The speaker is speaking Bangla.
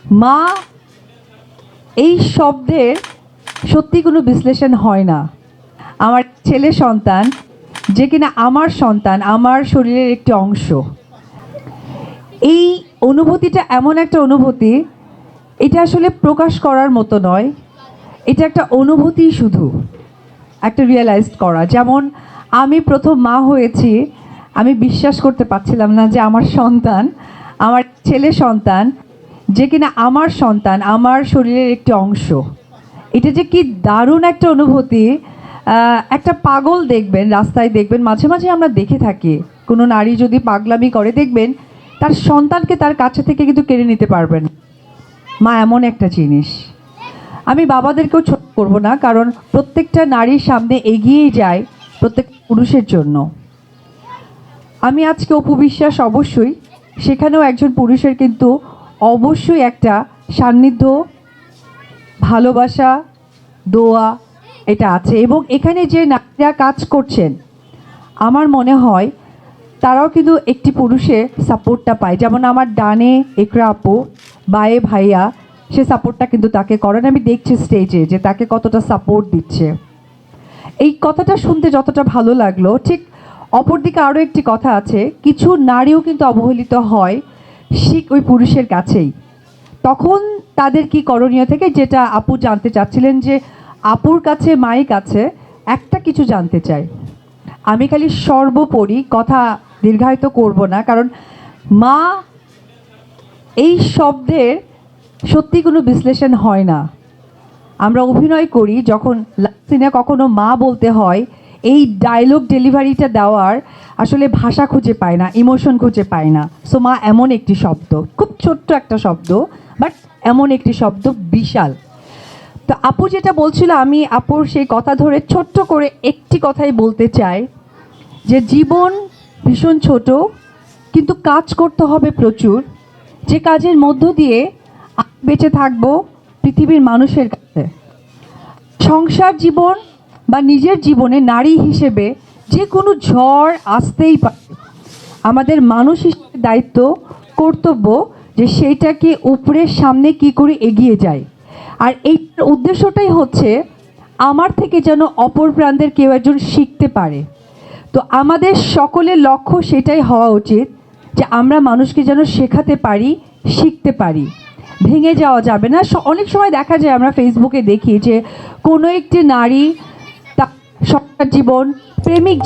মা এই শব্দের সত্যি কোনো বিশ্লেষণ হয় না। আমার ছেলে সন্তান, যে কিনা আমার সন্তান, আমার শরীরের একটি অংশ। এই অনুভূতিটা এমন একটা অনুভূতি, এটা আসলে প্রকাশ করার মতো নয়। এটা একটা অনুভূতি, শুধু একটা রিয়েলাইজ করা। যেমন আমি প্রথম মা হয়েছি, আমি বিশ্বাস করতে পারছিলাম না যে আমার সন্তান, আমার ছেলে সন্তান, যে কিনা আমার সন্তান, আমার শরীরের একটি অংশ। এটা যে কি দারুণ একটা অনুভূতি। একটা পাগল দেখবেন, রাস্তায় দেখবেন, মাঝে মাঝে আমরা দেখে থাকি, কোনো নারী যদি পাগলামি করে দেখবেন তার সন্তানকে তার কাছে থেকে কিন্তু কেড়ে নিতে পারবেন। মা এমন একটা জিনিস। আমি বাবাদেরকেও ছোট করব না, কারণ প্রত্যেকটা নারীর সামনে এগিয়েই যায় প্রত্যেক পুরুষের জন্য। আমি আজকে অপু বিশ্বাস, অবশ্যই সেখানেও একজন পুরুষের কিন্তু অবশ্যই একটা সান্নিধ্য, ভালোবাসা, দোয়া এটা আছে। এবং এখানে যে নারীরা কাজ করছেন, আমার মনে হয় তারাও কিন্তু একটি পুরুষের সাপোর্টটা পায়। যেমন আমার ডানে একরা আপু, বায়ে ভাইয়া, সে সাপোর্টটা কিন্তু তাকে করেন। আমি দেখছি স্টেজে যে তাকে কতটা সাপোর্ট দিচ্ছে। এই কথাটা শুনতে যতটা ভালো লাগলো, ঠিক অপরদিকে আরও একটি কথা আছে, কিছু নারীও কিন্তু অবহেলিত হয় ঠিক ওই পুরুষের কাছেই। তখন তাদের কি করণীয় থেকে, যেটা আপু জানতে চাচ্ছিলেন, যে আপুর কাছে, মায়ের কাছে একটা কিছু জানতে চাই। আমি খালি সর্বোপরি কথা দীর্ঘায়িত করব না, কারণ মা এই শব্দের সত্যি কোনো বিশ্লেষণ হয় না। আমরা অভিনয় করি, যখন সিনে কখনো মা বলতে হয়, এই ডায়লগ ডেলিভারিটা দেওয়ার আসলে ভাষা খুঁজে পায় না, ইমোশন খুঁজে পায় না। সো মা এমন একটি শব্দ, খুব ছোট্ট একটা শব্দ, বাট এমন একটি শব্দ, বিশাল। তো আপু যেটা বলছিল, আমি আপুর সেই কথা ধরে ছোট্ট করে একটি কথাই বলতে চাই, যে জীবন ভীষণ ছোট, কিন্তু কাজ করতে হবে প্রচুর, যে কাজের মধ্য দিয়ে বেঁচে থাকবো পৃথিবীর মানুষের কাছে। সংসার জীবন বা নিজের জীবনে নারী হিসেবে যে কোনো ঝড় আসতেই পারে। আমাদের মানুষ হিসেবে দায়িত্ব, কর্তব্য, যে সেইটাকে উপরের সামনে কি করে এগিয়ে যায়। আর এই উদ্দেশ্যটাই হচ্ছে আমার থেকে যেন অপর প্রান্তের কেউ একজন শিখতে পারে। তো আমাদের সকলের লক্ষ্য সেটাই হওয়া উচিত, যে আমরা মানুষকে যেন শেখাতে পারি, শিখতে পারি। ভেঙে যাওয়া যাবে না। অনেক সময় দেখা যায়, আমরা ফেসবুকে দেখি যে কোনো একটি নারী তার সংসার জীবন, প্রেমিক